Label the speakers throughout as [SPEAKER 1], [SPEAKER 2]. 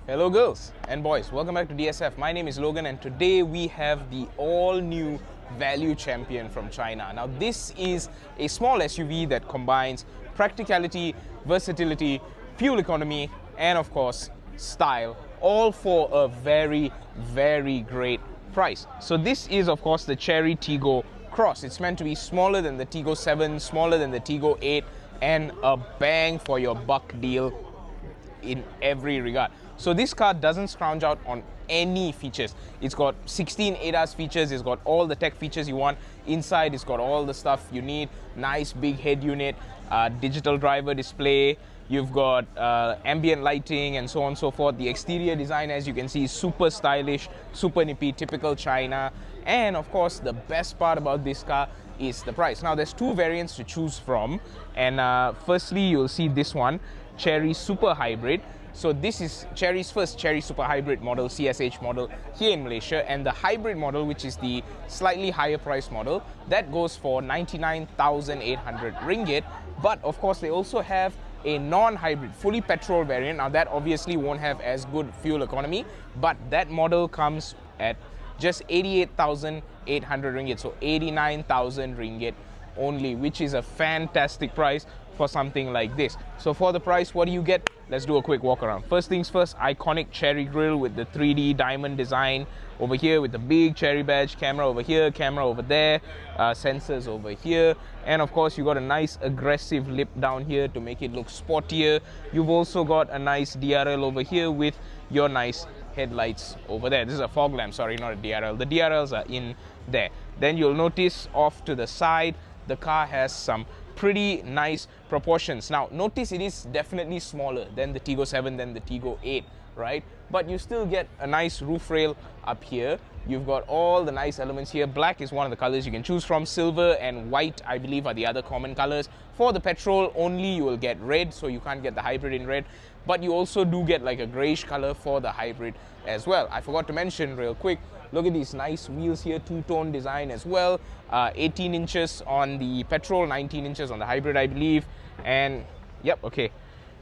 [SPEAKER 1] Hello girls and boys, welcome back to DSF. My name is Logan and today we have the all-new value champion from China. Now this is a small SUV that combines practicality, versatility, fuel economy and of course style, all for a very great price. So this is of course the Chery Tiggo Cross. It's meant to be smaller than the Tiggo 7, smaller than the Tiggo 8 and a bang for your buck deal in every regard. So this car doesn't scrounge out on any features. It's got 16 ADAS features, it's got all the tech features you want. Inside it's got all the stuff you need. Nice big head unit, digital driver display, you've got ambient lighting and so on and so forth. The exterior design, as you can see, is super stylish, super nippy, typical China. And of course the best part about this car is the price. Now there's two variants to choose from, and firstly you'll see this one, Chery Super Hybrid. So this is Chery's first Chery Super Hybrid model, CSH model here in Malaysia, and the hybrid model, which is the slightly higher price model, that goes for 99,800 ringgit. But of course they also have a non-hybrid, fully petrol variant. Now that obviously won't have as good fuel economy, but that model comes at just 88,800 ringgit, so 89,000 ringgit only, which is a fantastic price for something like this. So for the price, what do you get? Let's do a quick walk around. First things first, iconic Chery grille with the 3D diamond design over here with the big Chery badge, camera over here, camera over there, sensors over here, and of course you got a nice aggressive lip down here to make it look sportier. You've also got a nice DRL over here with your nice headlights over there. This is a fog lamp, sorry, not a DRL. The DRLs are in there. Then you'll notice off to the side, the car has some pretty nice proportions. Now notice it is definitely smaller than the Tiggo 7, than the Tiggo 8, right? But you still get a nice roof rail up here. You've got all the nice elements here. Black is one of the colors you can choose from. Silver and white, I believe, are the other common colors. For the petrol only, you will get red, so you can't get the hybrid in red. But you also do get like a grayish color for the hybrid as well. I forgot to mention real quick, look at these nice wheels here, two-tone design as well. 18 inches on the petrol, 19 inches on the hybrid, I believe. And yep, okay.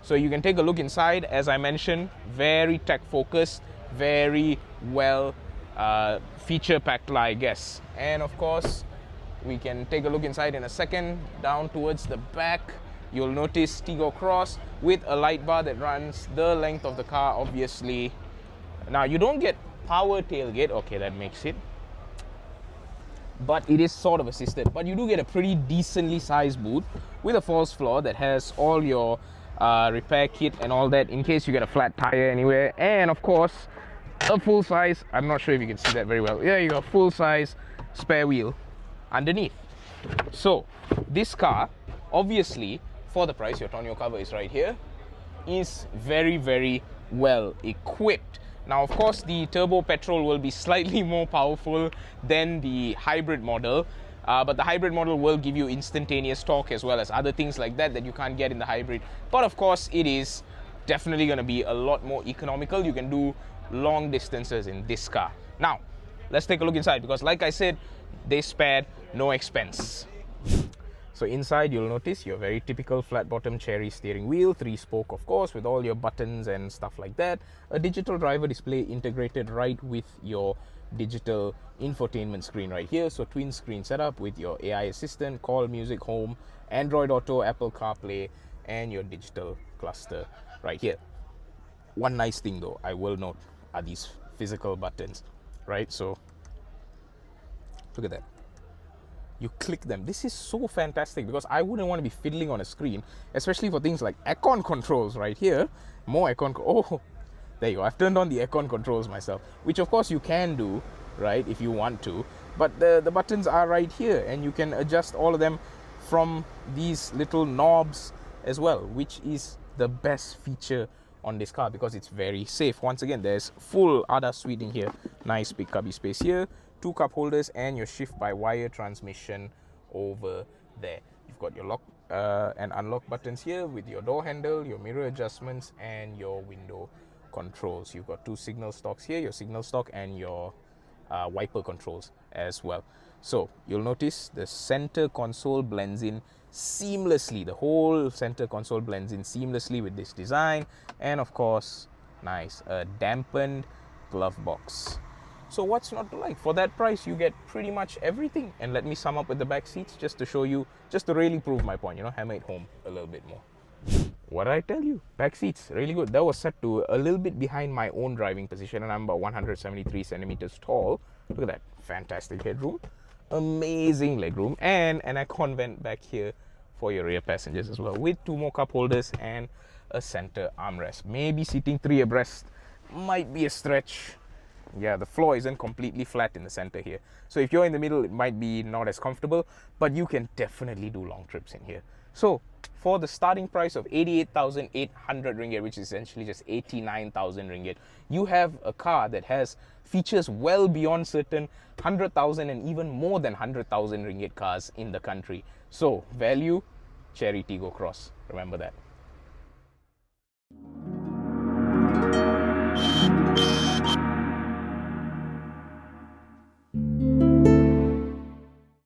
[SPEAKER 1] So you can take a look inside. As I mentioned, very tech focused, very well feature packed, I guess. And of course, we can take a look inside in a second. Down towards the back, you'll notice Tiggo Cross with a light bar that runs the length of the car, obviously. Now you don't get power tailgate, okay, that makes it, but it is sort of assisted. But you do get a pretty decently sized boot with a false floor that has all your repair kit and all that in case you get a flat tire anywhere. And of course a full size, I'm not sure if you can see that very well, yeah, you got full size spare wheel underneath. So this car, obviously for the price, your tonneau cover is right here, is very well equipped. Now of course the turbo petrol will be slightly more powerful than the hybrid model, but the hybrid model will give you instantaneous torque as well as other things like that that you can't get in the hybrid. But of course it is definitely going to be a lot more economical. You can do long distances in this car. Now let's take a look inside, because like I said, they spared no expense. So inside you'll notice your very typical flat bottom Chery steering wheel, 3-spoke of course, with all your buttons and stuff like that. A digital driver display integrated right with your digital infotainment screen right here. So twin screen setup with your AI assistant, call, music, home, Android Auto, Apple CarPlay, and your digital cluster right here. One nice thing though, I will note, are these physical buttons, right? So look at that. You click them. This is so fantastic because I wouldn't want to be fiddling on a screen, especially for things like aircon controls right here. More aircon. Oh, there you go. I've turned on the aircon controls myself, which of course you can do, right, if you want to. But the buttons are right here, and you can adjust all of them from these little knobs as well, which is the best feature on this car because it's very safe. Once again, there's full ADAS suite in here. Nice big cubby space here. 2 cup holders and your shift by wire transmission over there. You've got your lock and unlock buttons here with your door handle, your mirror adjustments, and your window controls. You've got 2 signal stocks here, your signal stock and your wiper controls as well. So you'll notice the center console blends in seamlessly. The whole center console blends in seamlessly with this design, and of course Nice. A dampened glove box. So what's not to like? For that price, you get pretty much everything. And let me sum up with the back seats just to show you, just to really prove my point, you know, hammer it home a little bit more. What did I tell you? Back seats, really good. That was set to a little bit behind my own driving position, and I'm about 173 centimeters tall. Look at that, fantastic headroom. Amazing legroom, and an aircon vent back here for your rear passengers as well, with 2 more cup holders and a center armrest. Maybe seating 3 abreast might be a stretch. Yeah, the floor isn't completely flat in the center here. So if you're in the middle, it might be not as comfortable, but you can definitely do long trips in here. So for the starting price of 88,800 ringgit, which is essentially just 89,000 ringgit, you have a car that has features well beyond certain 100,000 and even more than 100,000 ringgit cars in the country. So value, Chery Tiggo Cross. Remember that.